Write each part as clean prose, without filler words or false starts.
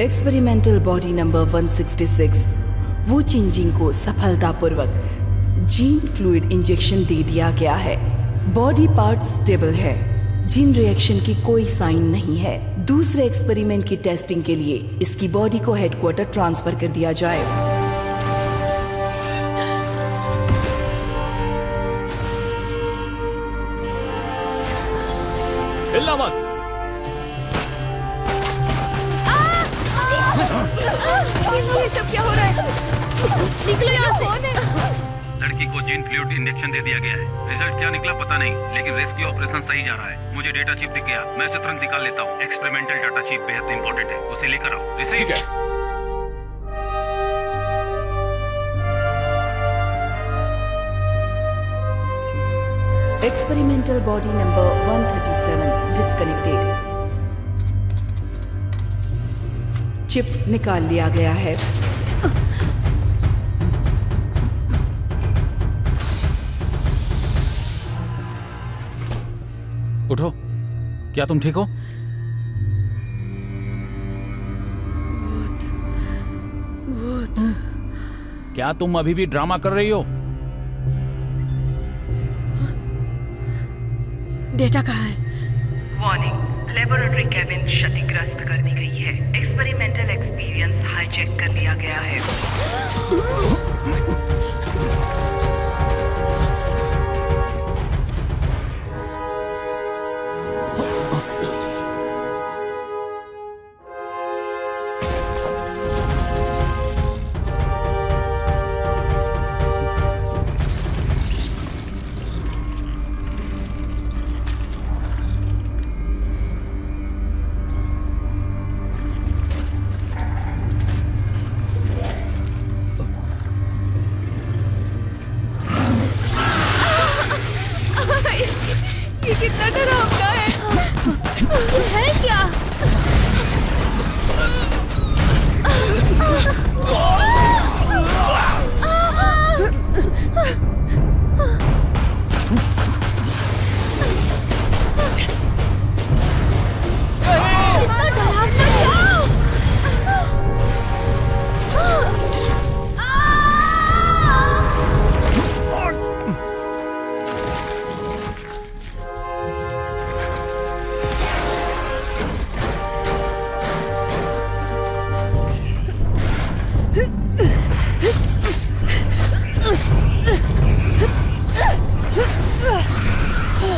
Experimental body number 166 वो चिंजिंग को सफलतापूर्वक जीन फ्लूइड इंजेक्शन दे दिया गया है। बॉडी पार्ट स्टेबल है, जीन रिएक्शन की कोई साइन नहीं है। दूसरे एक्सपेरिमेंट की टेस्टिंग के लिए इसकी बॉडी को हेडक्वार्टर ट्रांसफर कर दिया जाए। हिलना मत। ये सब क्या हो रहा है? निकलो यहाँ से। लड़की को जीन फ्लूइड इंजेक्शन दे दिया गया है। रिजल्ट क्या निकला पता नहीं, लेकिन रेस्क्यू ऑपरेशन सही जा रहा है। मुझे डेटा चिप दिख गया, मैं उसे तुरंत निकाल लेता हूँ। एक्सपेरिमेंटल डाटा चिप बेहद इंपॉर्टेंट है, उसे लेकर आओ। ठीक है। Experimental body number 137 disconnected. Chip निकाल लिया गया है। उठो, क्या तुम ठीक हो? क्या तुम अभी भी ड्रामा कर रही हो? डेटा कहाँ है? वार्निंग, लेबोरेटरी केबिन क्षतिग्रस्त कर दी गई है। एक्सपेरिमेंटल एक्सपीरियंस हाईजैक कर लिया गया है। ये कितना डरावना है क्या?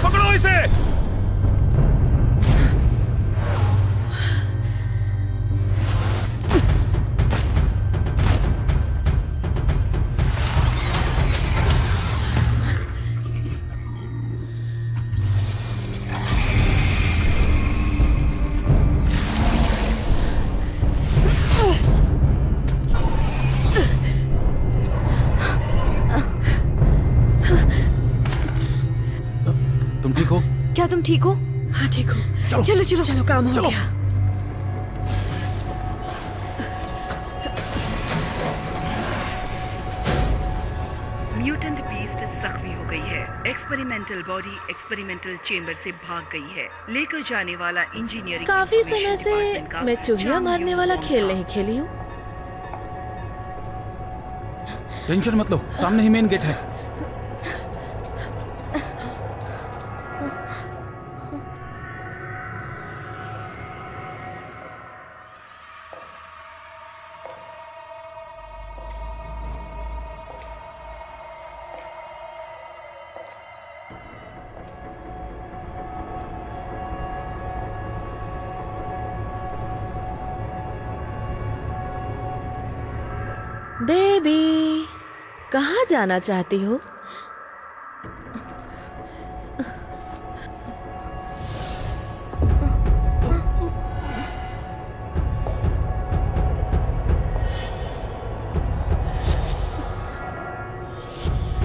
पकड़ो इसे। तुम ठीक हो? क्या तुम ठीक हो? हाँ ठीक हो। चलो चलो चलो, काम हो गया। म्यूटेंट बीस्ट जख्मी हो गई है। एक्सपेरिमेंटल बॉडी एक्सपेरिमेंटल चेंबर से भाग गई है। लेकर जाने वाला इंजीनियरिंग। काफी समय से मैं चूहिया मारने वाला खेल नहीं खेली हूँ। टेंशन मत लो, सामने ही मेन गेट है। बेबी, कहाँ जाना चाहती हो?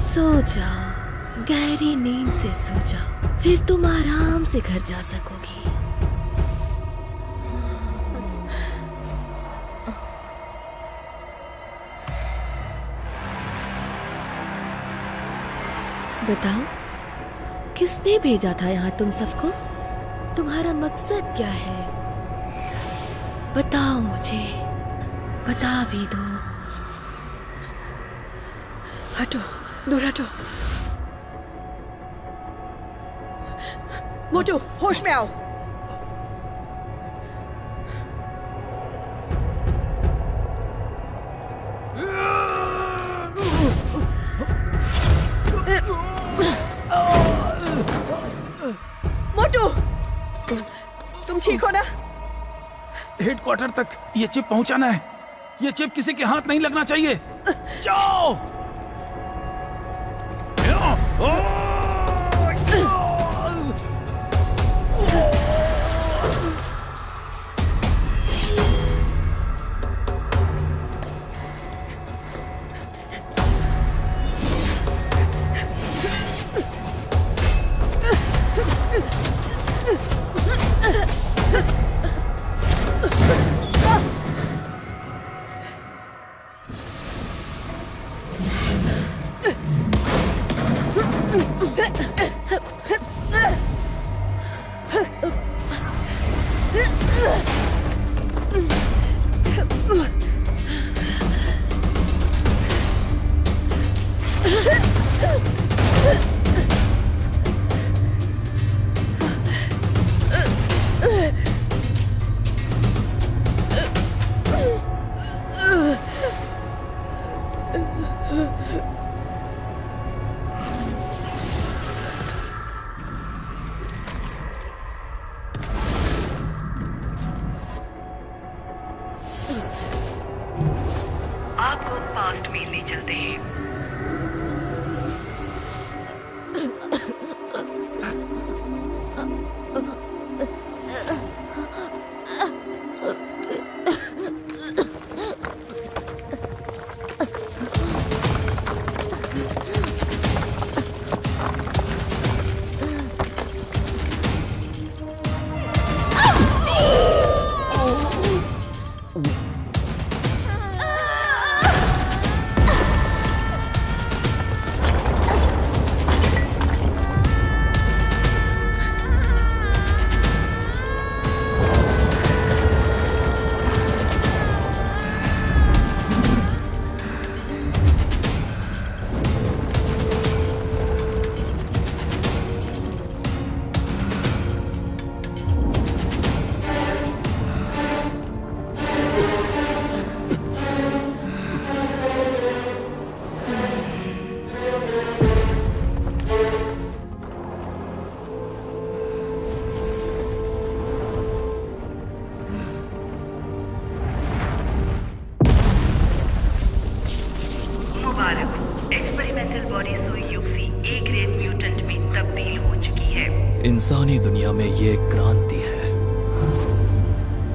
सो जाओ, गहरी नींद से सो जाओ, फिर तुम आराम से घर जा सकोगी। बताओ, किसने भेजा था यहाँ तुम सबको? तुम्हारा मकसद क्या है? बताओ मुझे, बता भी दो। हटो, दूर हटो। मोटू, होश में आओ। मोटू, तुम ठीक हो ना? हेडक्वार्टर तक ये चिप पहुंचाना है। ये चिप किसी के हाथ नहीं लगना चाहिए। जाओ। आपको पास्ट में ले चलते हैं। एक्सपेरिमेंटल बॉडी सुई यूसी ए ग्रेड म्यूटेंट में तब्दील हो चुकी है। इंसानी दुनिया में ये एक क्रांति है।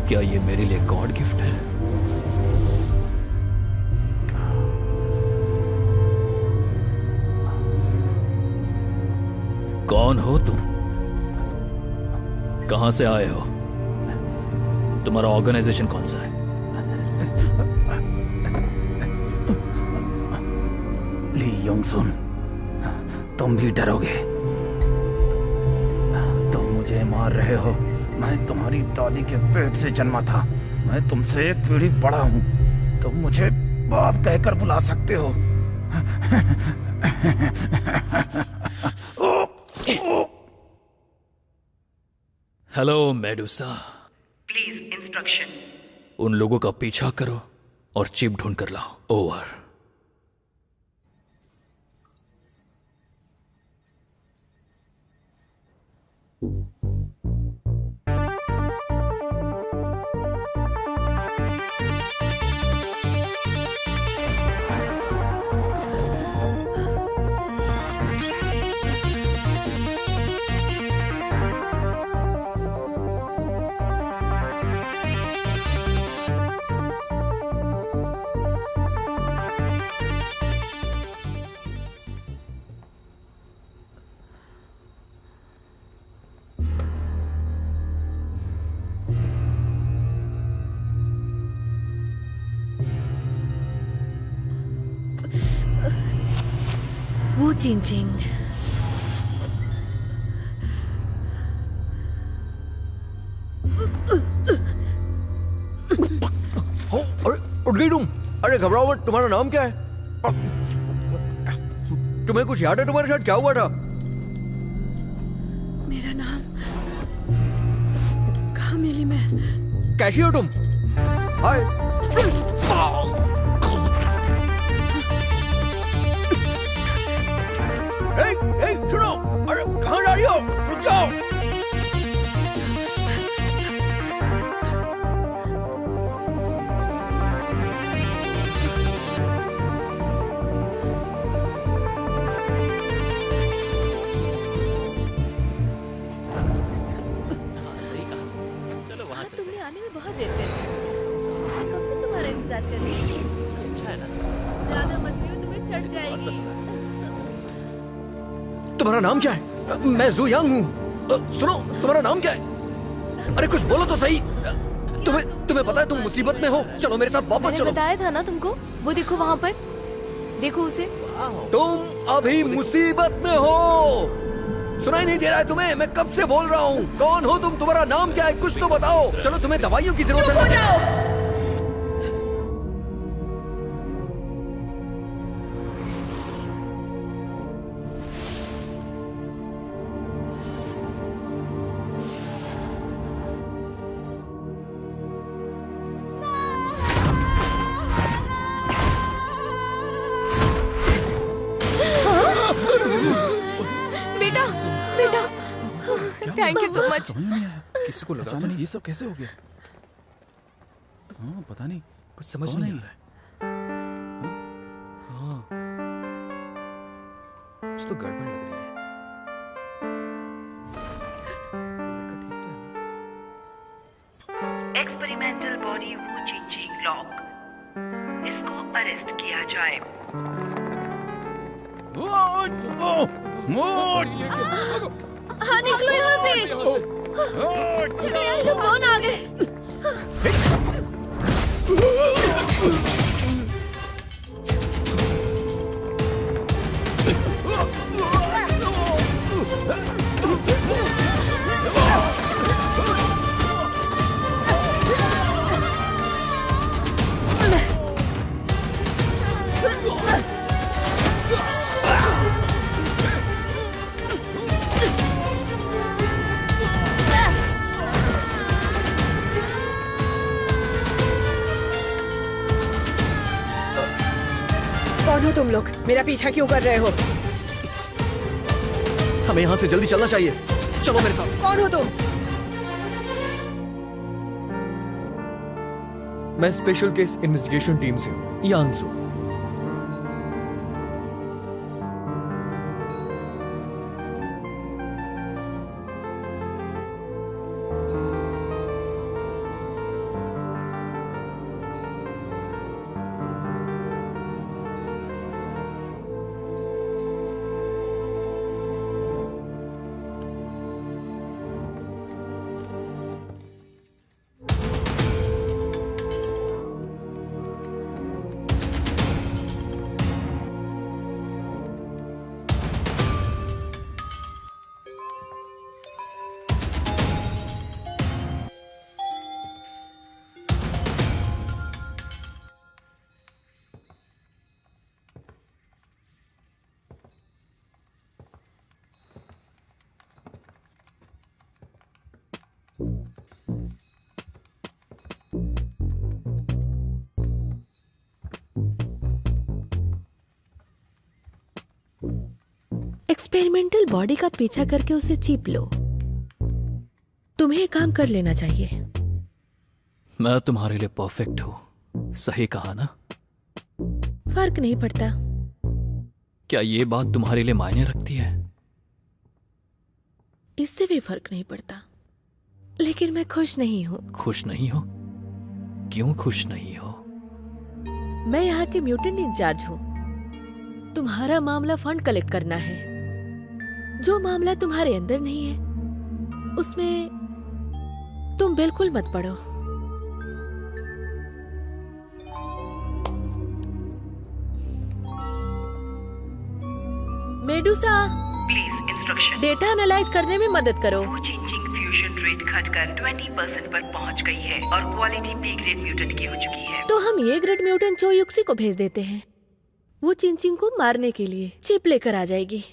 क्या ये मेरे लिए गॉड गिफ्ट है? कौन हो तुम? कहां से आए हो? तुम्हारा ऑर्गेनाइजेशन कौन सा है? ली योंगसुन, तुम भी डरोगे। तुम मुझे मार रहे हो। मैं तुम्हारी दादी के पेट से जन्मा था। मैं तुमसे एक पीढ़ी बड़ा हूं। तुम मुझे बाप कहकर बुला सकते हो। Hello Medusa. Please instruction. उन लोगों का पीछा करो और चिप ढूंढ कर लाओ। ओवर। वो चिंचिंग, गई तुम? अरे घबराओ मत, तुम्हारा नाम क्या है? तुम्हें कुछ याद है तुम्हारे साथ क्या हुआ था? मेरा नाम कहाँ मिली मैं? कैसी हो तुम? हाय। सुनो, अरे कहाँ जा रही हो? रुक जाओ। तुमने आने में बहुत देर कर दी। कब से तुम्हारा इंतजार कर रही थी। अच्छा है ना? ज्यादा मत पियो, तुम्हें चढ़ जाएगी। तुम्हारा नाम क्या है? मैं जू यांग हूँ। सुनो, तुम्हारा नाम क्या है? अरे कुछ बोलो तो सही। तुम्हें पता है तुम मुसीबत में हो? चलो मेरे साथ वापस चलो। बताया था ना तुमको, वो देखो वहाँ पर, देखो उसे। तुम अभी मुसीबत में हो। सुनाई नहीं दे रहा है तुम्हें? मैं कब से बोल रहा हूँ। कौन हो तुम? तुम्हारा नाम क्या है? कुछ तो बताओ। चलो तुम्हें दवाइयों की जरूरत है। चुप हो जाओ। Thank you so much. किसी को लगा नहीं ये सब कैसे हो गया? हाँ पता नहीं, कुछ समझ नहीं आ रहा है। हाँ, कुछ तो गड़बड़ लग रही है। एक्सपेरिमेंटल बॉडी वू चेंजिंग लॉक, इसको अरेस्ट किया जाए। हाँ निकलो यहाँ से। चलो यार, लोग कौन आ गए? कौन हो तुम लोग? मेरा पीछा क्यों कर रहे हो? हमें यहाँ से जल्दी चलना चाहिए। चलो मेरे साथ। कौन हो तुम? मैं स्पेशल केस इन्वेस्टिगेशन टीम से हूँ, यांगजू। एक्सपेरिमेंटल बॉडी का पीछा करके उसे चीप लो। तुम्हें काम कर लेना चाहिए। मैं तुम्हारे लिए परफेक्ट हूं, सही कहा ना? फर्क नहीं पड़ता। क्या ये बात तुम्हारे लिए मायने रखती है? इससे भी फर्क नहीं पड़ता, लेकिन मैं खुश नहीं हूं। खुश नहीं हो? क्यों खुश नहीं हो? मैं यहाँ के म्यूटेंट इंचार्ज हूँ। तुम्हारा मामला फंड कलेक्ट करना है। जो मामला तुम्हारे अंदर नहीं है उसमें तुम बिल्कुल मत पड़ो। Medusa, please instruction. Data analyse करने में मदद करो। चेंजिंग डिस्ट्रीब्यूशन रेट घटकर 20% पर पहुंच गई है और क्वालिटी बी ग्रेड म्यूटेंट की हो चुकी है। तो हम ये ग्रेड म्यूटेंट चो युक्सी को भेज देते हैं। वो चिंचिंग को मारने के लिए चिप लेकर आ जाएगी।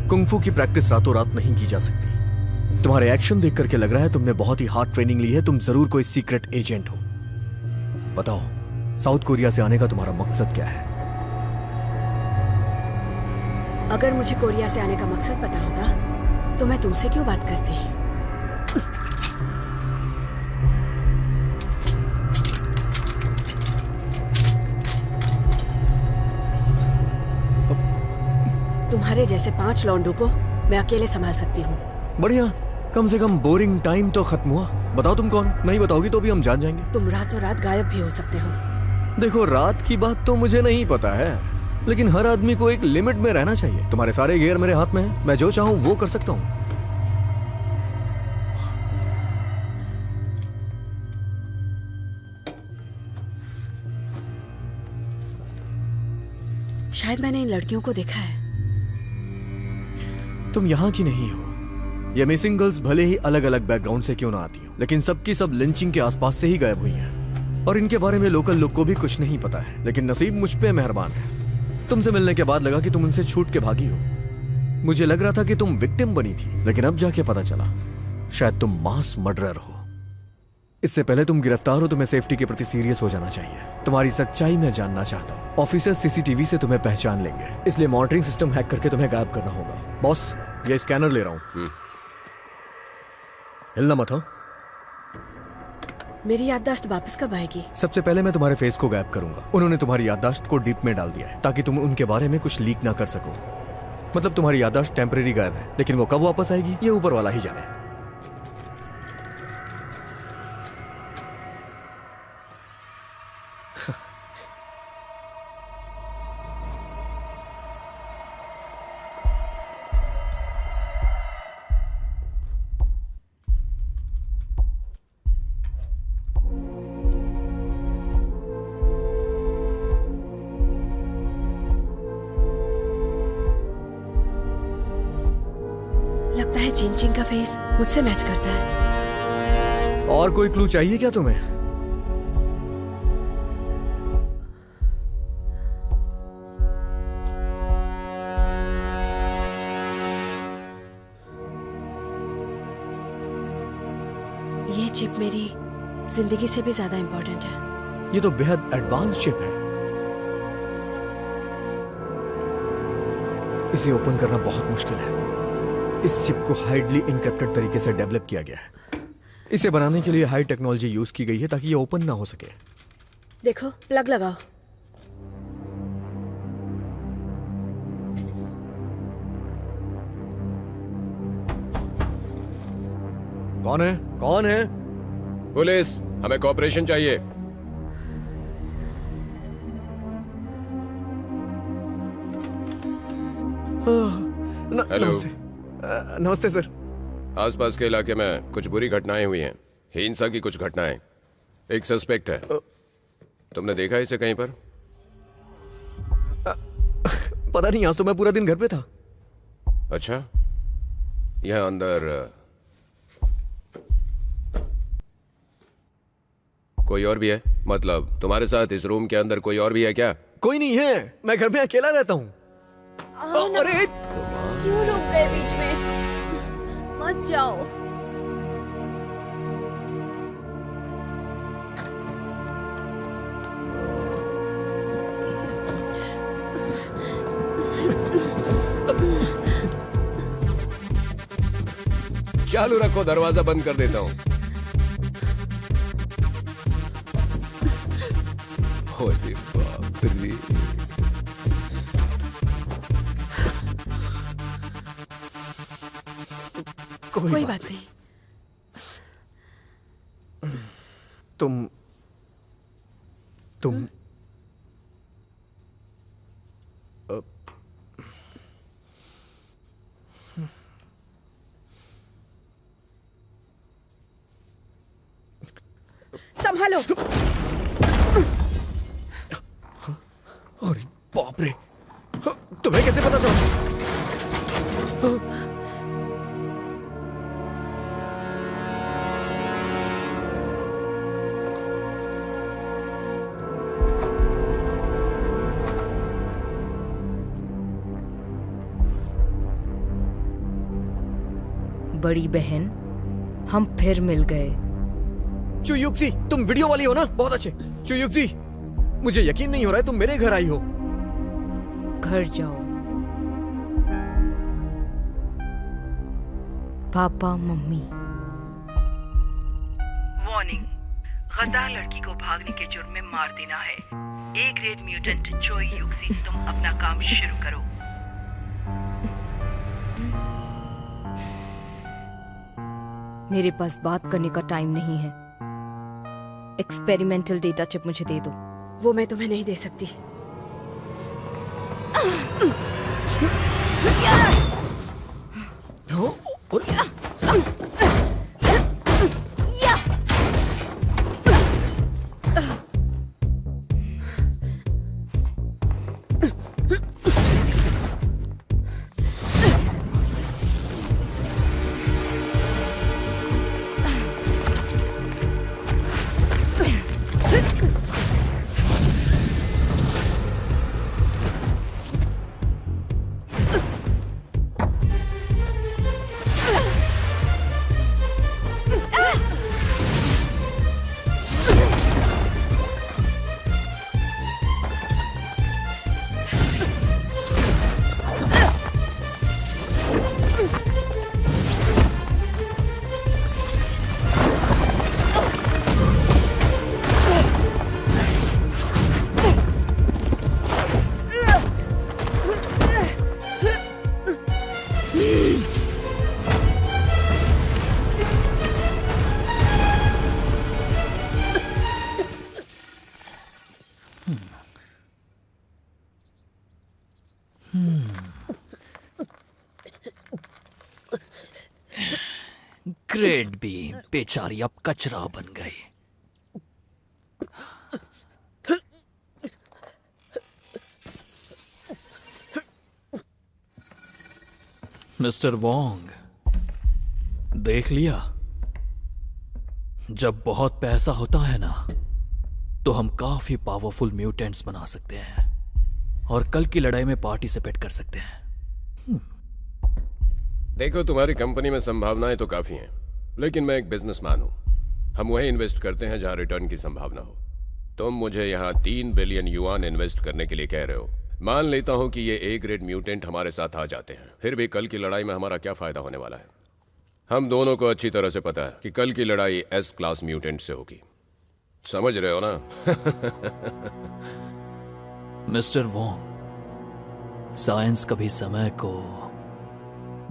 कुंग-फू की प्रैक्टिस रातों रात नहीं की जा सकती। तुम्हारे एक्शन देख करके लग रहा है तुमने बहुत ही हार्ड ट्रेनिंग ली है। तुम जरूर कोई सीक्रेट एजेंट हो। बताओ, साउथ कोरिया से आने का तुम्हारा मकसद क्या है? अगर मुझे कोरिया से आने का मकसद पता होता तो मैं तुमसे क्यों बात करती? तुम्हारे जैसे 5 लौंडों को मैं अकेले संभाल सकती हूँ। बढ़िया, कम से कम बोरिंग टाइम तो खत्म हुआ। बताओ तुम कौन? नहीं बताओगी तो भी हम जान जाएंगे। तुम रातों रात गायब भी हो सकते हो। देखो, रात की बात तो मुझे नहीं पता है, लेकिन हर आदमी को एक लिमिट में रहना चाहिए। तुम्हारे सारे गियर मेरे हाथ में हैं। मैं जो चाहूं वो कर सकता हूं। शायद मैंने इन लड़कियों को देखा है। तुम यहाँ की नहीं हो। ये मिसिंग गर्ल्स भले ही अलग अलग बैकग्राउंड से क्यों ना आती हो, लेकिन सबकी सब लिंचिंग के आसपास से ही गायब हुई हैं। और इनके बारे में लोकल लोग को भी कुछ नहीं पता है। लेकिन नसीब मुझ पे मेहरबान है। तुमसे मिलने के बाद लगा कि तुम उनसे छूट के भागी हो। मुझे लग रहा था कि तुम विक्टिम बनी थी, लेकिन अब जाके पता चला शायद तुम मास मर्डरर हो। इससे पहले तुम गिरफ्तार हो, तुम्हें सेफ्टी के प्रति सीरियस हो जाना चाहिए। तुम्हारी सच्चाई मैं जानना चाहता हूँ। ऑफिसर सीसीटीवी से तुम्हें पहचान लेंगे, इसलिए मॉनिटरिंग सिस्टम हैक करके तुम्हें गायब करना होगा। बॉस, ये स्कैनर ले रहा हूँ। हिलना मत। हाँ, मेरी याददाश्त वापस कब आएगी? सबसे पहले मैं तुम्हारे फेस को गायब करूंगा। उन्होंने तुम्हारी याददाश्त को डीप में डाल दिया है ताकि तुम उनके बारे में कुछ लीक ना कर सको। मतलब तुम्हारी याददाश्त टेम्परेरी गायब है, लेकिन वो कब वापस आएगी ये ऊपर वाला ही जाने। लगता है चिंचिंग का फेस मुझसे मैच करता है। और कोई क्लू चाहिए क्या तुम्हें? ये चिप मेरी जिंदगी से भी ज्यादा इंपॉर्टेंट है। ये तो बेहद एडवांस चिप है। इसे ओपन करना बहुत मुश्किल है। इस चिप को हाइडली इनक्रिप्टेड तरीके से डेवलप किया गया है। इसे बनाने के लिए हाई टेक्नोलॉजी यूज की गई है ताकि ये ओपन ना हो सके। देखो, प्लग लगाओ। कौन है? कौन है? पुलिस, हमें कोऑपरेशन चाहिए। हेलो। नमस्ते सर। आसपास के इलाके में कुछ बुरी घटनाएं हुई हैं। हिंसा की कुछ घटनाएं। एक सस्पेक्ट है। तुमने देखा इसे कहीं पर? पता नहीं, आज तो मैं पूरा दिन घर पे था। अच्छा, यहाँ अंदर कोई और भी है? मतलब तुम्हारे साथ इस रूम के अंदर कोई और भी है क्या? कोई नहीं है, मैं घर में अकेला रहता हूँ। अरे क्यों रुक गए बीच में? मत जाओ। चालू रखो, दरवाजा बंद कर देता हूँ। होली बाप। कोई बात नहीं। तुम संभालो। अरे बाप रे, तुम्हें कैसे पता चला? बड़ी बहन, हम फिर मिल गए। चुयुक्सी, तुम वीडियो वाली हो ना? बहुत अच्छे। चुयुक्सी, मुझे यकीन नहीं हो रहा है तुम मेरे घर आई हो। घर जाओ। Papa mummy. वार्निंग, गद्दार लड़की को भागने के जुर्म में मार देना है। ए ग्रेड म्यूटेंट चुयुक्सी, तुम अपना काम शुरू करो। मेरे पास बात करने का टाइम नहीं है। एक्सपेरिमेंटल डेटा चिप मुझे दे दो। वो मैं तुम्हें नहीं दे सकती। ग्रेड बी बेचारी अब कचरा बन गई। मिस्टर वोंग, देख लिया, जब बहुत पैसा होता है ना तो हम काफी पावरफुल म्यूटेंट्स बना सकते हैं और कल की लड़ाई में पार्टिसिपेट कर सकते हैं। देखो, तुम्हारी कंपनी में संभावनाएं तो काफी हैं, लेकिन मैं एक बिजनेसमैन हूं। हम वहीं इन्वेस्ट करते हैं जहां रिटर्न की संभावना हो। तुम मुझे यहां 3 बिलियन युआन इन्वेस्ट करने के लिए कह रहे हो। मान लेता हूं कि ये ए ग्रेड म्यूटेंट हमारे साथ आ जाते हैं, फिर भी कल की लड़ाई में हमारा क्या फायदा होने वाला है? हम दोनों को अच्छी तरह से पता है कि कल की लड़ाई एस क्लास म्यूटेंट से होगी। समझ रहे हो ना? मिस्टर वोंग, साइंस कभी समय को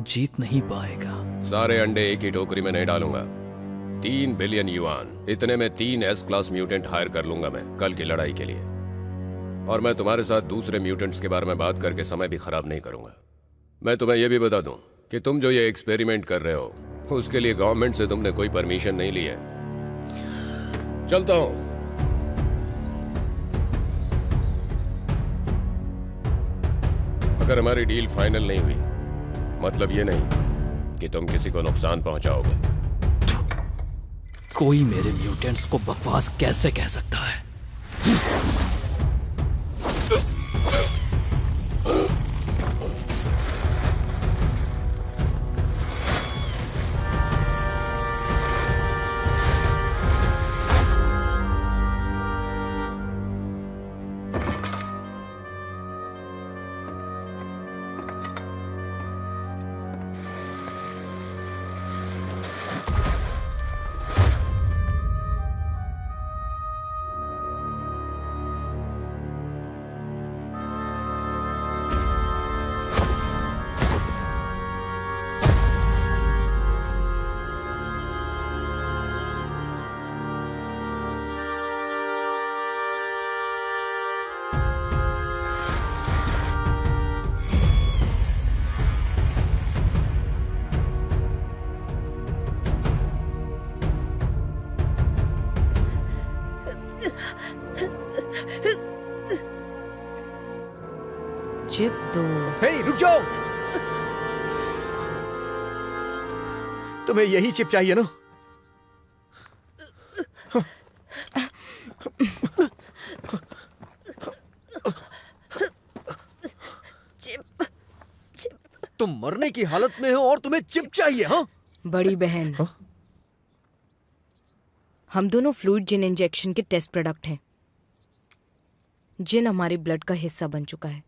जीत नहीं पाएगा। सारे अंडे एक ही टोकरी में नहीं डालूंगा। 3 बिलियन युआन, इतने में 3 एस क्लास म्यूटेंट हायर कर लूंगा मैं कल की लड़ाई के लिए। और मैं तुम्हारे साथ दूसरे म्यूटेंट्स के बारे में बात करके समय भी खराब नहीं करूंगा। मैं तुम्हें यह भी बता दूं कि तुम जो ये एक्सपेरिमेंट कर रहे हो उसके लिए गवर्नमेंट से तुमने कोई परमिशन नहीं ली है। चलता हूं। अगर हमारी डील फाइनल नहीं हुई, मतलब ये नहीं कि तुम किसी को नुकसान पहुंचाओगे। कोई मेरे म्यूटेंट्स को बकवास कैसे कह सकता है? चिप दो। हे, रुक जाओ। तुम्हें यही चिप चाहिए ना? तुम मरने की हालत में हो और तुम्हें चिप चाहिए? हाँ बड़ी बहन, हम दोनों फ्लूइड जिन इंजेक्शन के टेस्ट प्रोडक्ट हैं। जिन हमारे ब्लड का हिस्सा बन चुका है।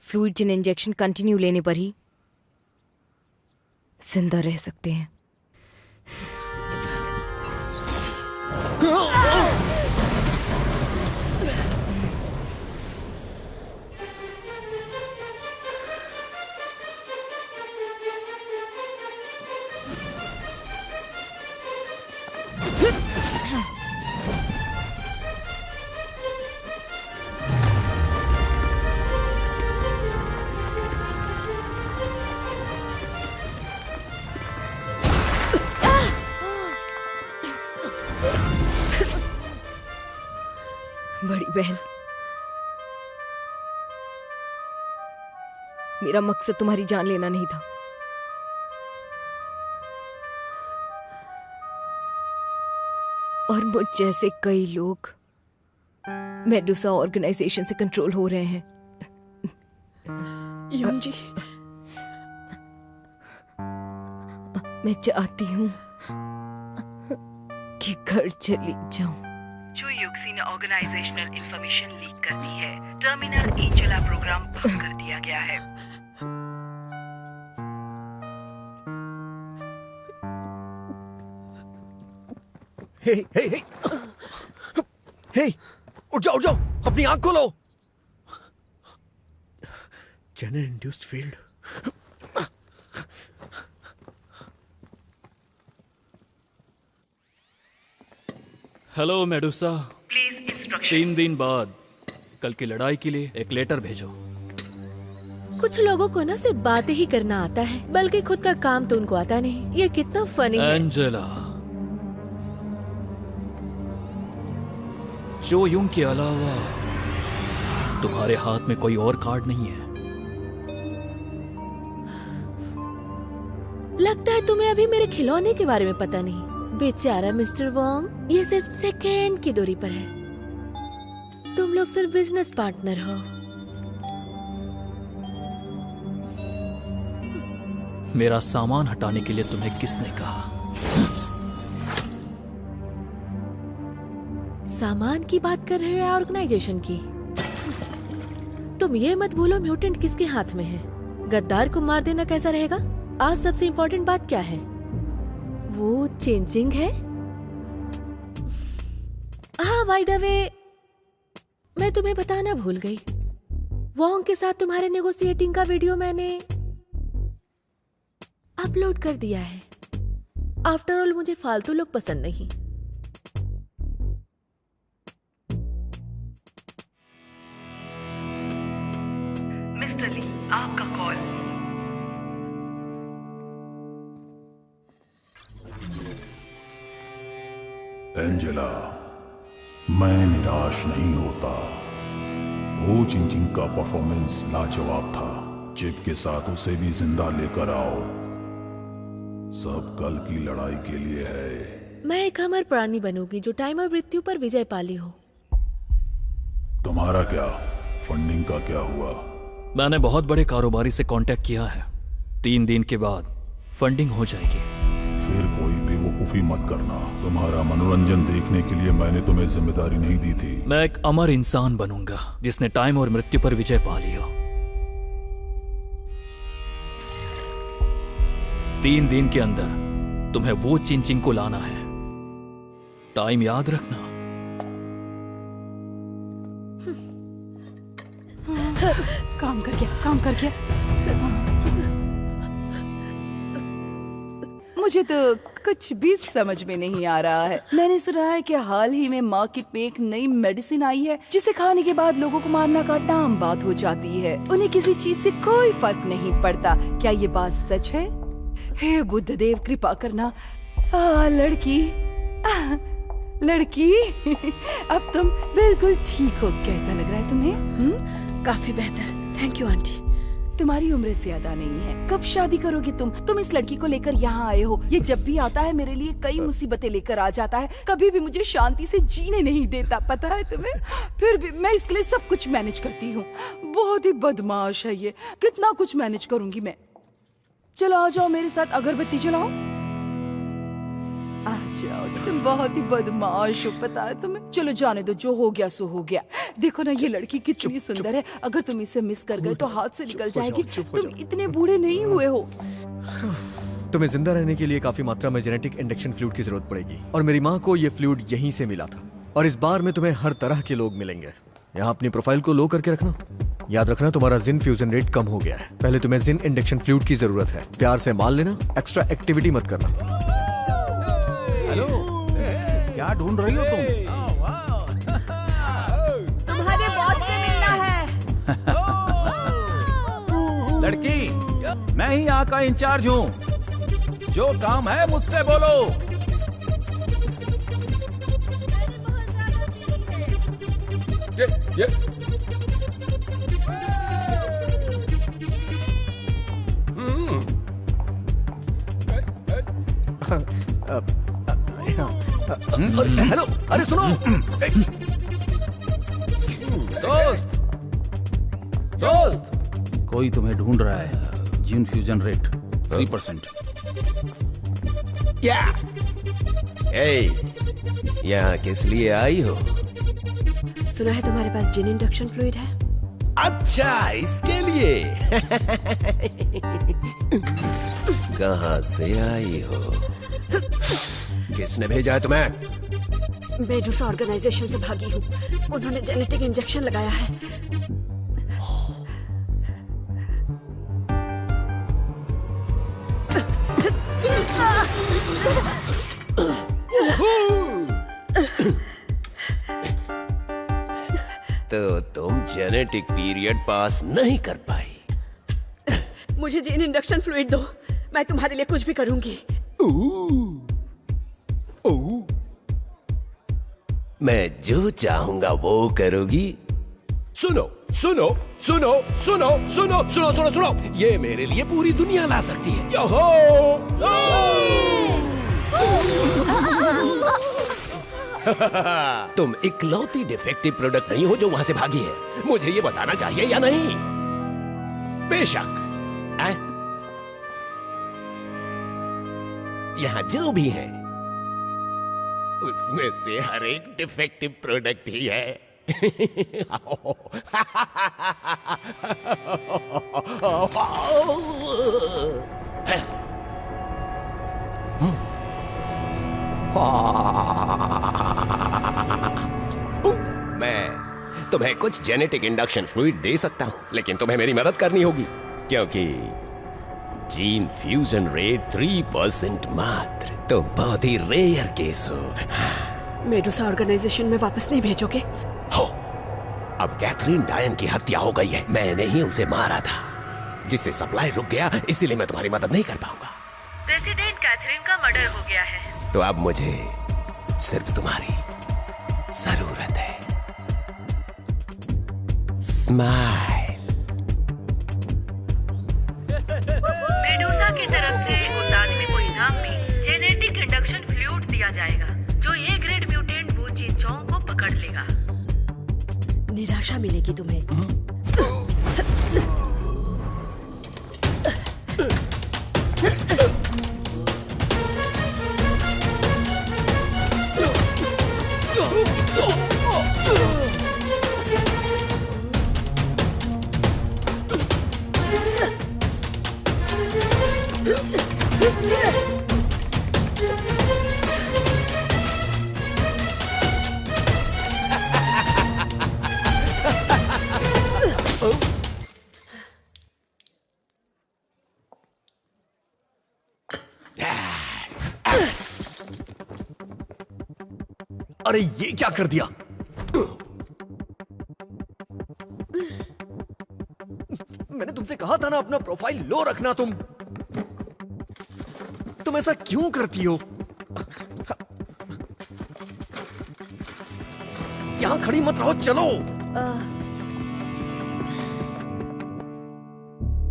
फ्लूइड जिन इंजेक्शन कंटिन्यू लेने पर ही जिंदा रह सकते हैं। बड़ी बहन, मेरा मकसद तुम्हारी जान लेना नहीं था। और मुझ जैसे कई लोग मेडुसा ऑर्गेनाइजेशन से कंट्रोल हो रहे हैं। यम जी, मैं चाहती हूँ कि घर चली जाऊं। जो युक्सी ने ऑर्गेनाइजेशनल इंफॉर्मेशन लीक कर दी है, टर्मिनल एंजेला प्रोग्राम बंद कर दिया गया है। हे हे हे हे, उठ जाओ, अपनी आंख खोलो। जेनर induced field. Hello Medusa, please instruction. 3 दिन बाद कल की लड़ाई के लिए एक लेटर भेजो। कुछ लोगों को ना सिर्फ बातें ही करना आता है, बल्कि खुद का काम तो उनको आता नहीं। ये कितना फनी है। एंजेला, जो यूं के अलावा तुम्हारे हाथ में कोई और कार्ड नहीं है। लगता है तुम्हें अभी मेरे खिलौने के बारे में पता नहीं। बेचारा मिस्टर वोंग, ये सिर्फ सेकंड की दूरी पर है। तुम लोग सिर्फ बिजनेस पार्टनर हो। मेरा सामान हटाने के लिए तुम्हें किसने कहा? सामान की बात कर रहे हो या ऑर्गेनाइजेशन की? तुम ये मत भूलो म्यूटेंट किसके हाथ में है। गद्दार को मार देना कैसा रहेगा? आज सबसे इम्पोर्टेंट बात क्या है? वो चेंजिंग है। हाँ, बाय द वे, मैं तुम्हें बताना भूल गई। वोंग के साथ तुम्हारे नेगोशिएटिंग का वीडियो मैंने अपलोड कर दिया है। आफ्टर ऑल मुझे फालतू लोग पसंद नहीं। मिस्टर ली, आपका कॉल। एंजेला, मैं निराश नहीं होता। वो चिंचिंग का परफॉर्मेंस लाजवाब था। चिप के साथ उसे भी जिंदा लेकर आओ। सब कल की लड़ाई के लिए है। मैं एक अमर प्राणी बनूंगी जो टाइम और मृत्यु पर विजय पाली हो। तुम्हारा क्या? फंडिंग का क्या हुआ? मैंने बहुत बड़े कारोबारी से कांटेक्ट किया है। 3 दिन के बाद फंडिंग हो जाएगी। फिर कोई बेवकूफी मत करना। तुम्हारा मनोरंजन देखने के लिए मैंने तुम्हें जिम्मेदारी नहीं दी थी। मैं एक अमर इंसान बनूंगा जिसने टाइम और मृत्यु पर विजय पा लिया। 3 दिन के अंदर तुम्हें वो चिंचिंग को लाना है। टाइम याद रखना। काम कर गया, काम कर गया। मुझे तो कुछ भी समझ में नहीं आ रहा है। मैंने सुना है कि हाल ही में मार्केट में एक नई मेडिसिन आई है जिसे खाने के बाद लोगों को मारना काटना आम बात हो जाती है। उन्हें किसी चीज से कोई फर्क नहीं पड़ता। क्या ये बात सच है? हे बुद्धदेव, कृपा करना। लड़की, लड़की, अब तुम बिल्कुल ठीक हो। कैसा लग रहा है तुम्हें? काफी बेहतर, थैंक यू आंटी। तुम्हारी उम्र ज्यादा नहीं है, कब शादी करोगी तुम इस लड़की को लेकर यहाँ आए हो। ये जब भी आता है मेरे लिए कई मुसीबतें लेकर आ जाता है, कभी भी मुझे शांति से जीने नहीं देता, पता है तुम्हें। फिर भी मैं इसके लिए सब कुछ मैनेज करती हूँ। बहुत ही बदमाश है ये, कितना कुछ मैनेज करूंगी मैं। चलो आ जाओ मेरे साथ, अगरबत्ती जलाओ। आ जाओ, तुम बहुत ही बदमाश हो, पता है तुम्हें। चलो जाने दो, जो हो गया सो हो गया। देखो ना ये लड़की कितनी सुंदर है, अगर तुम इसे मिस कर गए तो हाथ से निकल जाएगी। तुम इतने बूढ़े नहीं हुए हो। तुम्हें जिंदा रहने के लिए काफी मात्रा में जेनेटिक इंडक्शन फ्लूइड की जरूरत पड़ेगी, और मेरी माँ को ये फ्लूइड यहीं से मिला था। और इस बार में तुम्हें हर तरह के लोग मिलेंगे। यहाँ अपनी प्रोफाइल को लो करके रखना। याद रखना तुम्हारा जिन फ्यूजन रेट कम हो गया है। पहले तुम्हें जिन इंडक्शन फ्लूइड की जरूरत है, प्यार से मान लेना, एक्स्ट्रा एक्टिविटी मत करना। हेलो, क्या ढूंढ रही हो तुम? तुम्हारे बॉस से मिलना है। लड़की, मैं ही यहाँ का इंचार्ज हूँ। जो काम है मुझसे बोलो। ये हेलो, अरे सुनो। दोस्त, कोई तुम्हें ढूंढ रहा है। Gene fusion rate 3%। क्या? यहाँ किस लिए आई हो? सुना है तुम्हारे पास जिन इंडक्शन फ्लूइड है। अच्छा, इसके लिए। कहाँ से आई हो? किसने भेजा है तुम्हें? मेडुसा ऑर्गेनाइजेशन से भागी हूँ। उन्होंने जेनेटिक इंजेक्शन लगाया है। तो तुम जेनेटिक पीरियड पास नहीं कर पाई। मुझे जीन इंडक्शन फ्लूइड दो, मैं तुम्हारे लिए कुछ भी करूंगी। मैं जो चाहूंगा वो करोगी। सुनो सुनो सुनो सुनो सुनो सुनो सुनो सुनो, ये मेरे लिए पूरी दुनिया ला सकती है। तुम इकलौती डिफेक्टिव प्रोडक्ट नहीं हो जो वहां से भागी है। मुझे ये बताना चाहिए या नहीं? बेशक यहां जो भी है उसमें से हर एक डिफेक्टिव प्रोडक्ट ही है। मैं तुम्हें कुछ जेनेटिक इंडक्शन फ्लूइड दे सकता हूं, लेकिन तुम्हें मेरी मदद करनी होगी, क्योंकि जीन फ्यूजन रेट 3% मात्र। तुम बहुत ही रेयर केस हो। मेडुसा ऑर्गेनाइजेशन में वापस नहीं भेजोगे? हो, अब कैथरीन डायन की हत्या हो गई है। मैंने ही उसे मारा था, जिससे सप्लाई रुक गया, इसीलिए मैं तुम्हारी मदद नहीं कर पाऊंगा। प्रेसिडेंट कैथरीन का मर्डर हो गया है। तो अब मुझे सिर्फ तुम्हारी जरूरत है। स्माइल। मेडुसा की तरफ से उस आदमी को इनाम में जेनेटिक इंडक्शन फ्लूइड दिया जाएगा, जो ए ग्रेड म्यूटेंट वो चीज चौंग को पकड़ लेगा। निराशा मिलेगी तुम्हें। अरे ये क्या कर दिया? मैंने तुमसे कहा था ना अपना प्रोफाइल लो रखना। तुम ऐसा क्यों करती हो? यहां खड़ी मत रहो, चलो।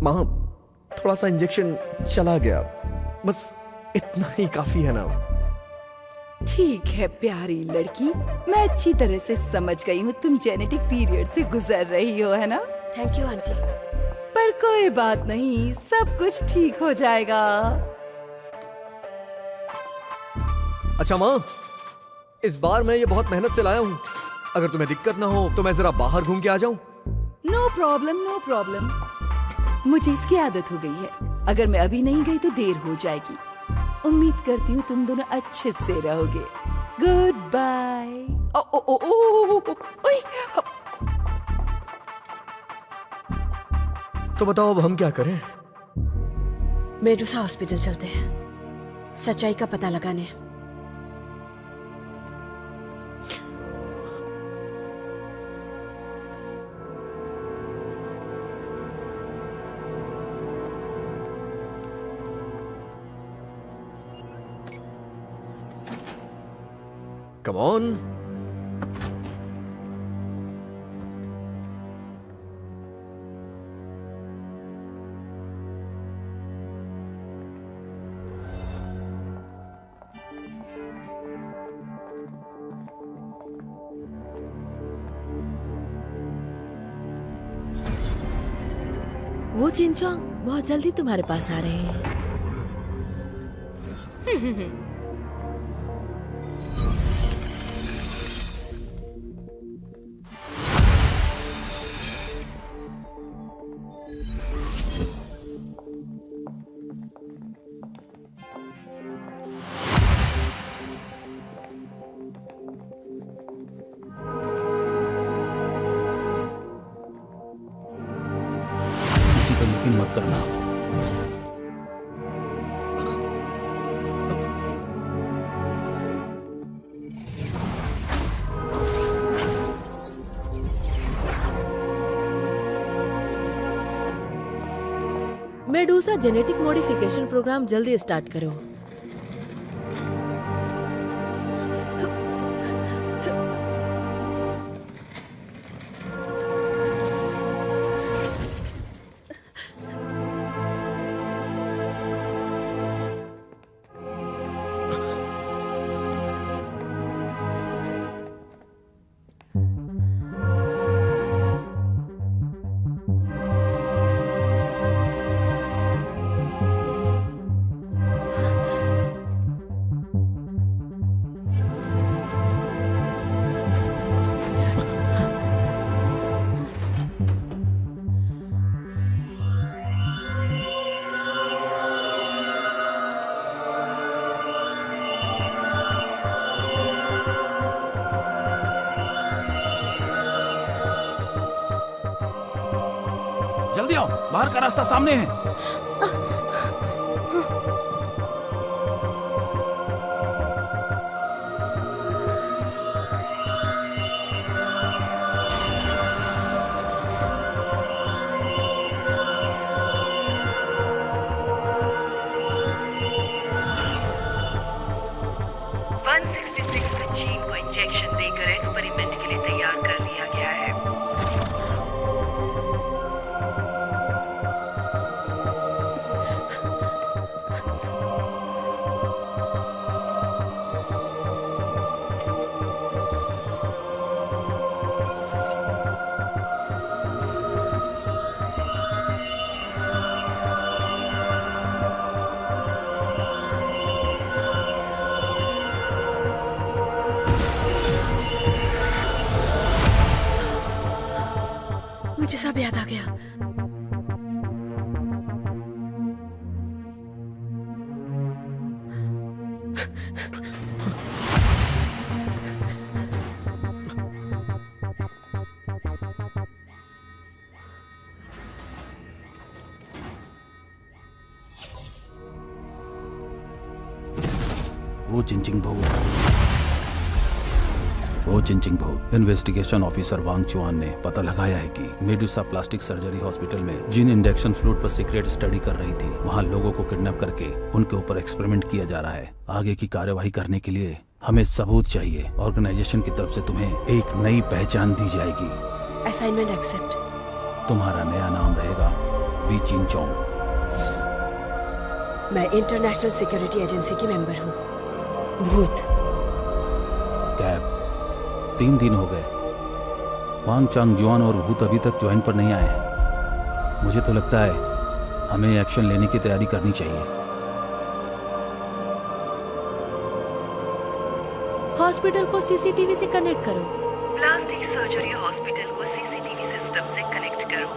माँ, थोड़ा सा इंजेक्शन चला गया, बस इतना ही काफी है ना। ठीक है प्यारी लड़की, मैं अच्छी तरह से समझ गई हूँ तुम जेनेटिक पीरियड से गुजर रही हो, है ना? Thank you aunty. पर कोई बात नहीं, सब कुछ ठीक हो जाएगा। अच्छा माँ, इस बार मैं ये बहुत मेहनत से लाया हूँ। अगर तुम्हें दिक्कत ना हो तो मैं जरा बाहर घूम के आ जाऊं? No problem, no problem. मुझे इसकी आदत हो गई है। अगर मैं अभी नहीं गई तो देर हो जाएगी। उम्मीद करती हूँ तुम दोनों अच्छे से रहोगे। Goodbye. तो बताओ अब हम क्या करें? मेडुसा हॉस्पिटल चलते हैं, सच्चाई का पता लगाने। Come on. वो चिंचोंग बहुत जल्दी तुम्हारे पास आ रहे हैं। किसी पर यकीन मत करना। मेडुसा जेनेटिक मॉडिफिकेशन प्रोग्राम जल्दी स्टार्ट करो। जल्दी आओ, बाहर का रास्ता सामने है। जीन को इंजेक्शन देकर एक्सपेरिमेंट के लिए तैयार कर लिया गया है। मुझे सब याद आ गया। वो चिंचिंग बहु इन्वेस्टिगेशन ऑफिसर वांग चुआन ने पता लगाया है कि मेडुसा प्लास्टिक सर्जरी हॉस्पिटल में जिन इंजेक्शन फ्लूइड पर सीक्रेट स्टडी कर रही थी, वहां लोगों को किडनैप करके उनके ऊपर एक्सपेरिमेंट किया जा रहा है। आगे की कार्यवाही करने के लिए हमें सबूत चाहिए। ऑर्गेनाइजेशन की तरफ से तुम्हें एक नई पहचान दी जाएगी। Assignment accept. तुम्हारा नया नाम रहेगा वी चिनचोंग। मैं इंटरनेशनल सिक्योरिटी एजेंसी की मेंबर हूँ, भूत। कैब, 3 दिन हो गए। वांग चांगजुआन और भूत अभी तक ज्वाइन पर नहीं आए। मुझे तो लगता है हमें एक्शन लेने की तैयारी करनी चाहिए। हॉस्पिटल को सीसीटीवी से कनेक्ट करो। प्लास्टिक सर्जरी हॉस्पिटल को सीसीटीवी सिस्टम से कनेक्ट करो।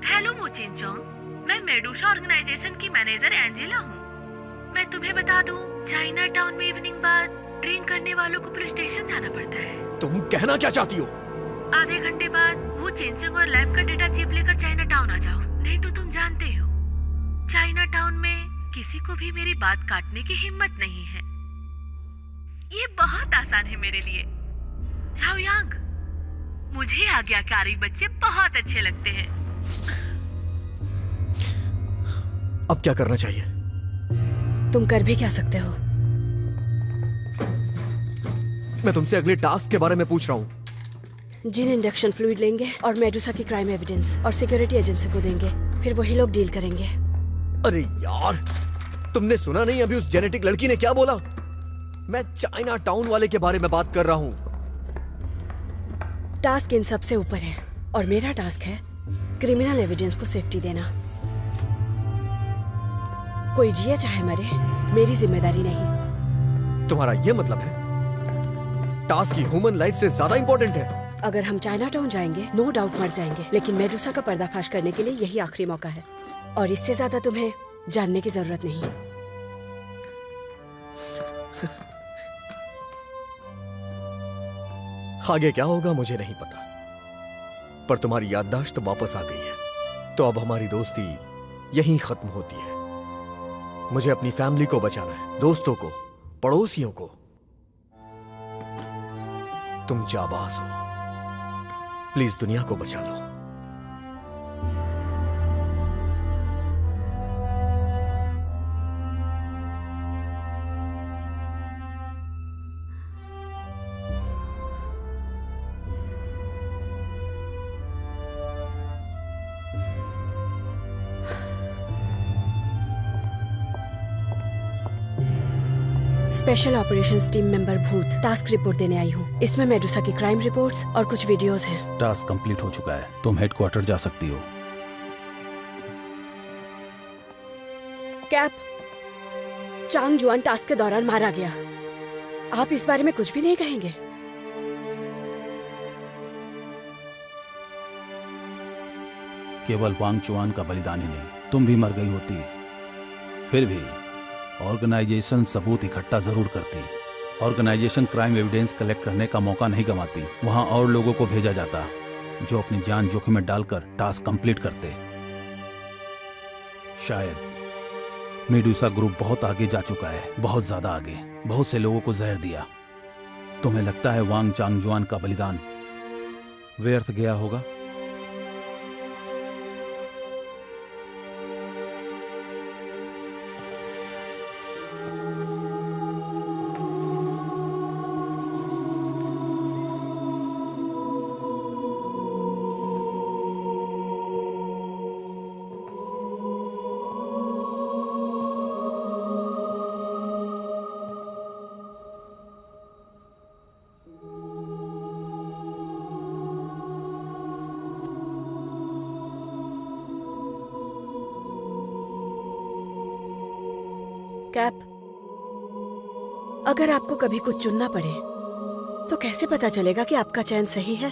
हेलो वो चिनचोंग, मैं मेडुसा ऑर्गेनाइजेशन की मैनेजर एंजेला हूँ। मैं तुम्हें बता दूँ, चाइना टाउन में इवनिंग बाद ड्रिंक करने वालों को पुलिस स्टेशन जाना पड़ता है। तुम कहना क्या चाहती हो? आधे घंटे बाद वो चिनचोंग और लैब का डेटा चिप लेकर चाइना टाउन आ जाओ, नहीं तो तुम जानते हो चाइना टाउन में किसी को भी मेरी बात काटने की हिम्मत नहीं है। ये बहुत आसान है मेरे लिए। झाओ यांग, मुझे आज्ञाकारी बच्चे बहुत अच्छे लगते हैं। अब क्या करना चाहिए? तुम कर भी क्या सकते हो? मैं तुमसे अगले टास्क के बारे में पूछ रहा हूँ। जिन इंडक्शन फ्लूइड लेंगे और मेडुसा की क्राइम एविडेंस और सिक्योरिटी एजेंसी को देंगे, फिर वही लोग डील करेंगे। अरे यार, तुमने सुना नहीं अभी उस जेनेटिक लड़की ने क्या बोला? मैं चाइना टाउन वाले के बारे में बात कर रहा हूँ। टास्क इन सब से ऊपर है और मेरा टास्क है क्रिमिनल एविडेंस को सेफ्टी देना। कोई जिए चाहे मरे, मेरी जिम्मेदारी नहीं। तुम्हारा ये मतलब है टास्क की ह्यूमन लाइफ से ज्यादा इंपॉर्टेंट है? अगर हम चाइना टाउन जाएंगे, नो डाउट मर जाएंगे, लेकिन मेडुसा का पर्दाफाश करने के लिए यही आखिरी मौका है और इससे ज्यादा तुम्हें जानने की जरूरत नहीं। आगे क्या होगा मुझे नहीं पता, पर तुम्हारी याददाश्त वापस आ गई है, तो अब हमारी दोस्ती यहीं खत्म होती है। मुझे अपनी फैमिली को बचाना है, दोस्तों को, पड़ोसियों को। तुम जाबाज हो, प्लीज दुनिया को बचा लो। स्पेशल ऑपरेशंस टीम मेंबर भूत टास्क रिपोर्ट देने आई हूँ। इसमें मेडुसा की क्राइम रिपोर्ट्स और कुछ वीडियोस हैं। टास्क कंप्लीट हो चुका है, तुम हेडक्वार्टर जा सकती हो। कैप, चांगजुआन टास्क के दौरान मारा गया। आप इस बारे में कुछ भी नहीं कहेंगे? केवल वांग चुआन का बलिदान ही नहीं, तुम भी मर गई होती। फिर भी ऑर्गेनाइजेशन सबूत इकट्ठा जरूर करती। ऑर्गेनाइजेशन क्राइम एविडेंस कलेक्ट करने का मौका नहीं गंवाती। वहां और लोगों को भेजा जाता जो अपनी जान जोखिम में डालकर टास्क कंप्लीट करते। शायद मेडुसा ग्रुप बहुत आगे जा चुका है, बहुत ज्यादा आगे। बहुत से लोगों को जहर दिया। तुम्हें लगता है वांग चांगजुआन का बलिदान व्यर्थ गया होगा? कैप, अगर आपको कभी कुछ चुनना पड़े तो कैसे पता चलेगा कि आपका चयन सही है?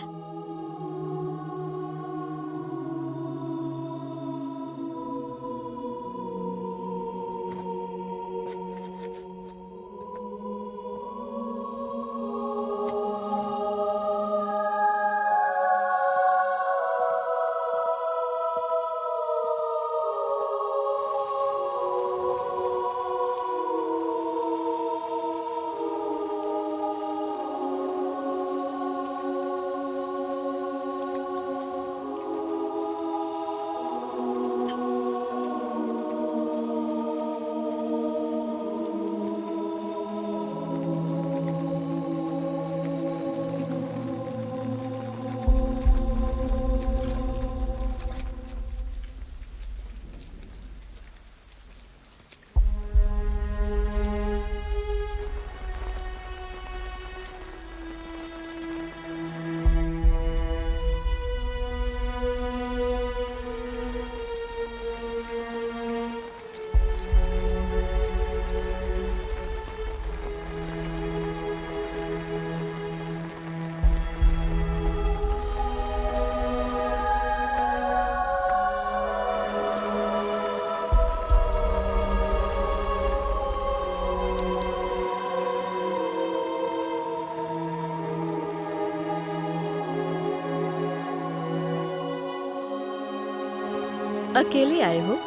अकेले आए हो?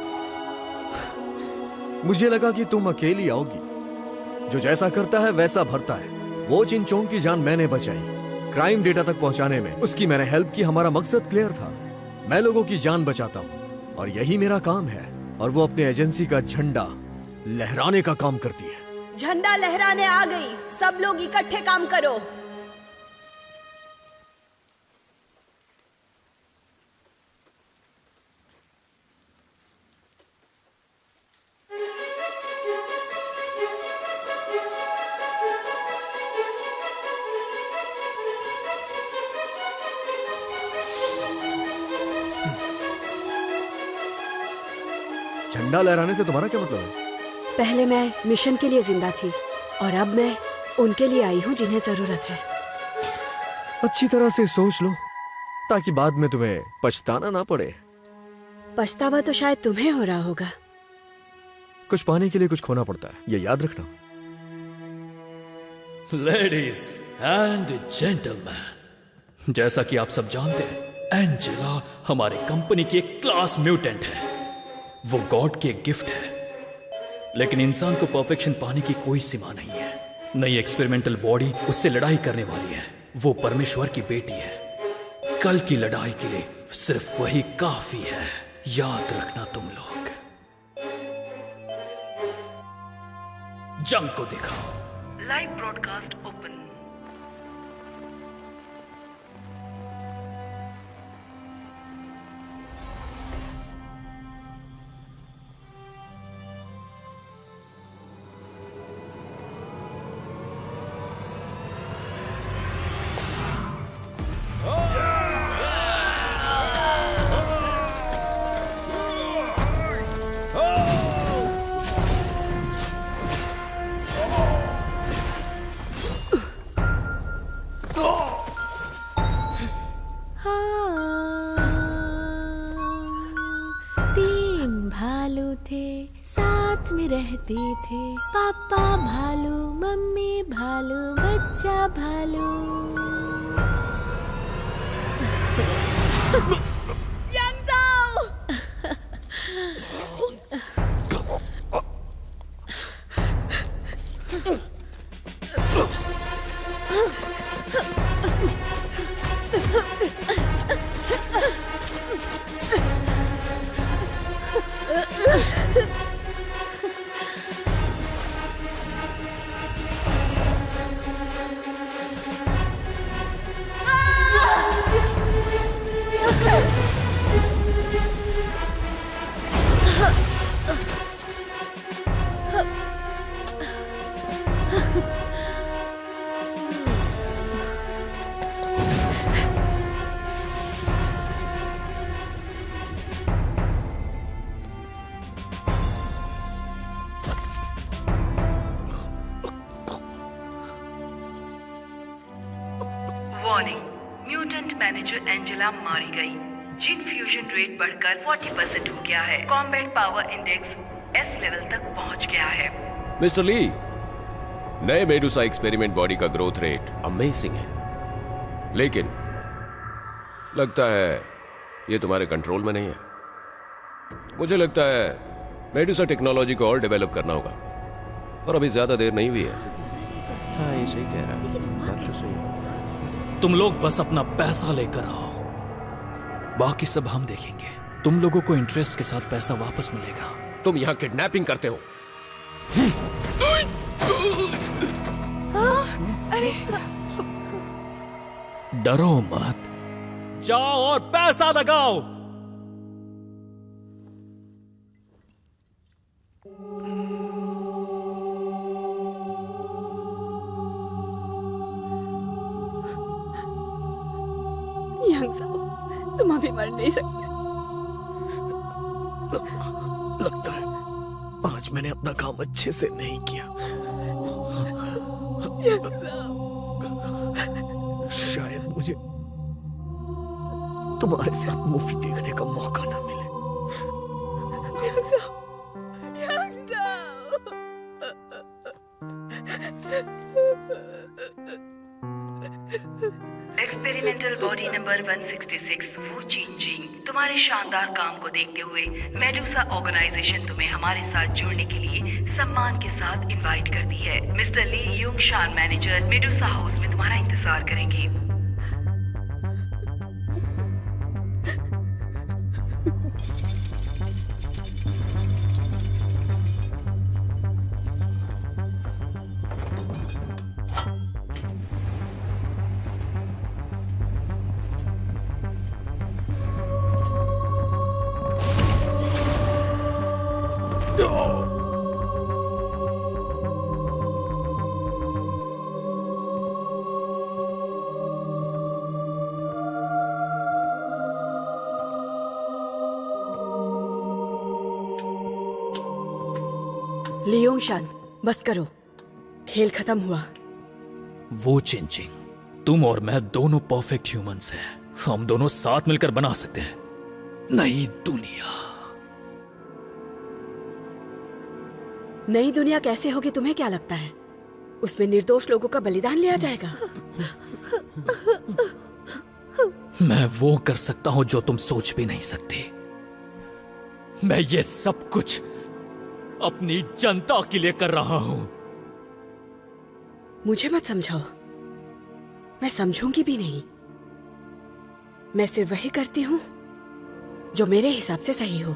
मुझे लगा कि तुम अकेली आओगी। जो जैसा करता है वैसा भरता है। वो चिंचोंग की जान मैंने बचाई, क्राइम डेटा तक पहुंचाने में उसकी मैंने हेल्प की। हमारा मकसद क्लियर था, मैं लोगों की जान बचाता हूँ और यही मेरा काम है। और वो अपने एजेंसी का झंडा लहराने का काम करती है। झंडा लहराने आ गई, सब लोग इकट्ठे काम करो। झंडा लहराने से तुम्हारा क्या मतलब है? पहले मैं मिशन के लिए जिंदा थी और अब मैं उनके लिए आई हूँ जिन्हें जरूरत है। अच्छी तरह से सोच लो ताकि बाद में तुम्हें पछताना ना पड़े। पछतावा तो शायद तुम्हें हो रहा होगा। कुछ पाने के लिए कुछ खोना पड़ता है, ये याद रखना। लेडीज एंड जेंटलमैन, जैसा कि आप सब जानते हैं, एंजेला हमारी कंपनी की एक क्लास म्यूटेंट है। वो गॉड की एक गिफ्ट है, लेकिन इंसान को परफेक्शन पाने की कोई सीमा नहीं है। नई एक्सपेरिमेंटल बॉडी उससे लड़ाई करने वाली है। वो परमेश्वर की बेटी है। कल की लड़ाई के लिए सिर्फ वही काफी है। याद रखना तुम लोग। जंग को दिखाओ। Live broadcast open. साथ में रहते थे, पापा भालू, मम्मी भालू, बच्चा भालू। वार्निंग, म्यूटेंट मैनेजर एंजेला मारी गई। जीन फ्यूजन रेट बढ़कर 40% हो गया है। Combat power index S level तक पहुंच गया है। मिस्टर ली, नए मेडुसा एक्सपेरिमेंट बॉडी का ग्रोथ रेट अमेजिंग है, लेकिन लगता है ये तुम्हारे कंट्रोल में नहीं है। मुझे लगता है मेडुसा टेक्नोलॉजी को और डेवलप करना होगा, और अभी ज्यादा देर नहीं हुई है। हाँ, ये सही कह रहा है, बात तो सही है। तुम लोग बस अपना पैसा लेकर आओ, बाकी सब हम देखेंगे। तुम लोगों को इंटरेस्ट के साथ पैसा वापस मिलेगा। तुम यहाँ किडनैपिंग करते हो। अरे डरो मत, जाओ और पैसा लगाओ। तुम अभी मर नहीं सकते। लगता है आज मैंने अपना काम अच्छे से नहीं किया। शायद मुझे तुम्हारे साथ मूवी देखने का मौका ना मिले। एक्सपेरिमेंटल बॉडी नंबर 166 वू चिंजिंग, तुम्हारे शानदार काम को देखते हुए मेडुसा ऑर्गेनाइजेशन तुम्हें हमारे साथ जुड़ने के लिए सम्मान के साथ इनवाइट करती है। मिस्टर ली यूंग शान, मैनेजर, मेडुसा हाउस में तुम्हारा इंतजार करेंगे। लियोंग शान, बस करो, खेल खत्म हुआ। वो चिंचिंग, तुम और मैं दोनों परफेक्ट ह्यूमंस हैं। हम दोनों साथ मिलकर बना सकते हैं नई दुनिया। नई दुनिया कैसे होगी तुम्हें क्या लगता है? उसमें निर्दोष लोगों का बलिदान लिया जाएगा? मैं वो कर सकता हूं जो तुम सोच भी नहीं सकती। मैं ये सब कुछ अपनी जनता के लिए कर रहा हूं। मुझे मत समझाओ, मैं समझूंगी भी नहीं। मैं सिर्फ वही करती हूं जो मेरे हिसाब से सही हो।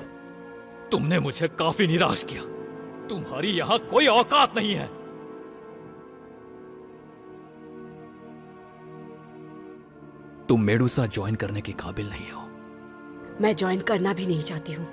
तुमने मुझे काफी निराश किया। तुम्हारी यहां कोई औकात नहीं है। तुम मेडुसा ज्वाइन करने के काबिल नहीं हो। मैं ज्वाइन करना भी नहीं चाहती हूं।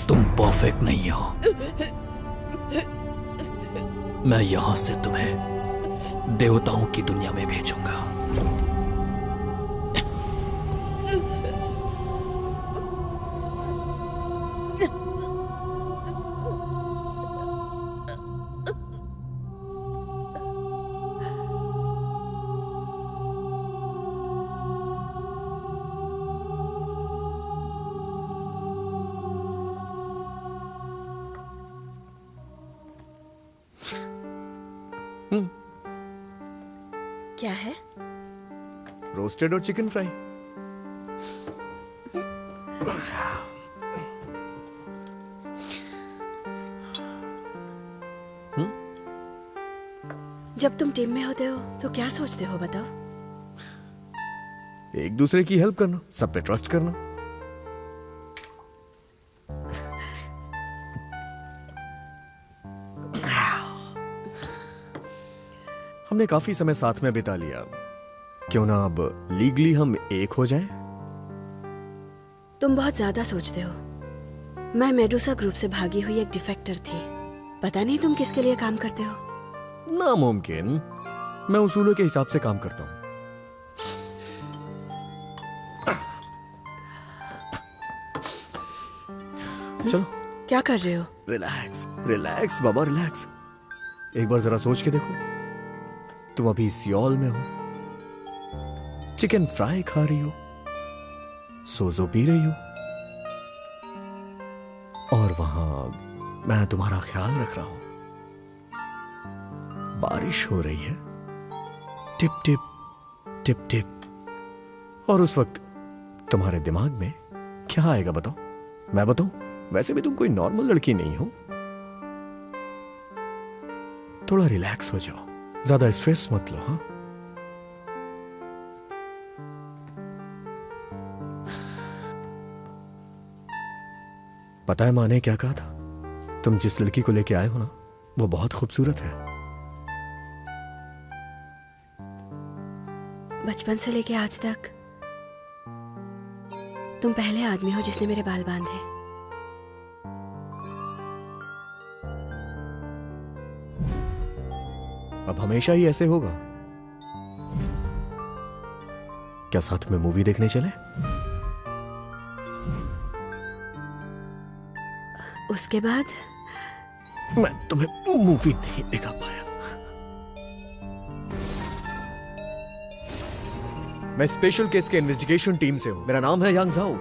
तुम परफेक्ट नहीं हो। मैं यहां से तुम्हें देवताओं की दुनिया में भेजूंगा। क्या है? रोस्टेड और चिकन फ्राई। जब तुम टीम में होते हो तो क्या सोचते हो बताओ? एक दूसरे की हेल्प करना, सब पे ट्रस्ट करना। हमने काफी समय साथ में बिता लिया, क्यों ना अब लीगली हम एक हो जाएं? तुम बहुत ज्यादा सोचते हो। मैं मेडुसा ग्रुप से भागी हुई एक डिफेक्टर थी। पता नहीं तुम किसके लिए काम करते हो। नामुमकिन। मैं उसूलों के हिसाब से काम करता हूं। चलो। क्या कर रहे हो? रिलैक्स रिलैक्स बाबा रिलैक्स। एक बार जरा सोच के देखो, तुम अभी सियोल में हो, चिकन फ्राई खा रही हो, सोजो पी रही हो, और वहां मैं तुम्हारा ख्याल रख रहा हूं। बारिश हो रही है, टिप टिप टिप टिप, और उस वक्त तुम्हारे दिमाग में क्या आएगा बताओ? मैं बताऊं? वैसे भी तुम कोई नॉर्मल लड़की नहीं हो। थोड़ा रिलैक्स हो जाओ, ज्यादा स्ट्रेस मत लो। हाँ, पता है माँ ने क्या कहा था? तुम जिस लड़की को लेके आए हो ना, वो बहुत खूबसूरत है। बचपन से लेके आज तक तुम पहले आदमी हो जिसने मेरे बाल बांधे। अब हमेशा ही ऐसे होगा? क्या साथ में मूवी देखने चले? उसके बाद मैं तुम्हें मूवी नहीं दिखा पाया। मैं स्पेशल केस के इन्वेस्टिगेशन टीम से हूं। मेरा नाम है यांग झाओ।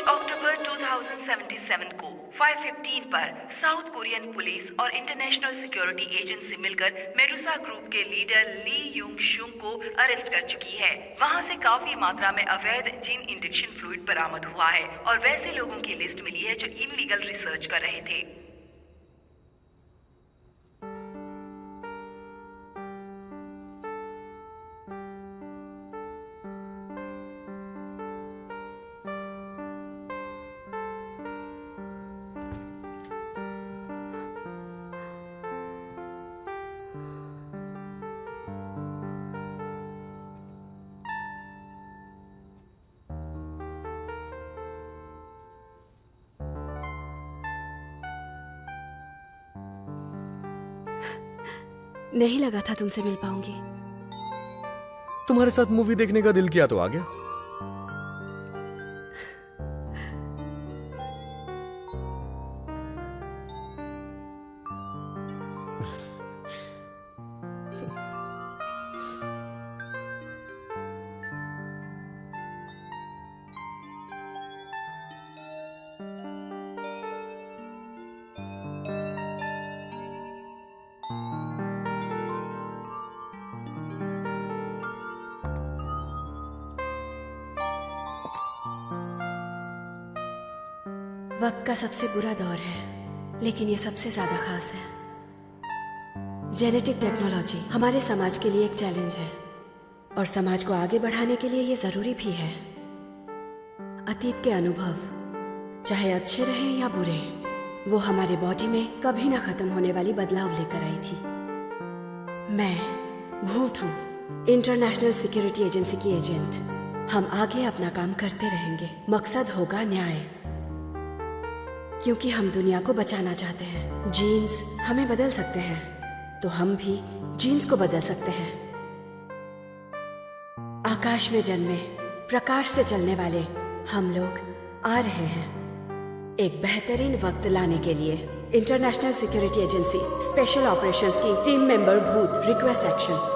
अक्टूबर 2077 को 5:15 पर साउथ कोरियन पुलिस और इंटरनेशनल सिक्योरिटी एजेंसी मिलकर मेडुसा ग्रुप के लीडर ली यूंग शुंग को अरेस्ट कर चुकी है। वहां से काफी मात्रा में अवैध जीन इंजेक्शन फ्लूइड बरामद हुआ है और वैसे लोगों की लिस्ट मिली है जो इनलीगल रिसर्च कर रहे थे। नहीं लगा था तुमसे मिल पाऊंगी। तुम्हारे साथ मूवी देखने का दिल किया तो आ गया। वक्त का सबसे बुरा दौर है, लेकिन ये सबसे ज्यादा खास है। जेनेटिक टेक्नोलॉजी हमारे समाज के लिए एक चैलेंज है और समाज को आगे बढ़ाने के लिए ये जरूरी भी है। अतीत के अनुभव चाहे अच्छे रहे या बुरे, वो हमारे बॉडी में कभी ना खत्म होने वाली बदलाव लेकर आई थी। मैं भूत हूँ, इंटरनेशनल सिक्योरिटी एजेंसी की एजेंट। हम आगे अपना काम करते रहेंगे। मकसद होगा न्याय, क्योंकि हम दुनिया को बचाना चाहते हैं। जीन्स हमें बदल सकते हैं, तो हम भी जीन्स को बदल सकते हैं। आकाश में जन्मे, प्रकाश से चलने वाले हम लोग आ रहे हैं एक बेहतरीन वक्त लाने के लिए। International security agency special operations की टीम मेंबर भूत रिक्वेस्ट एक्शन।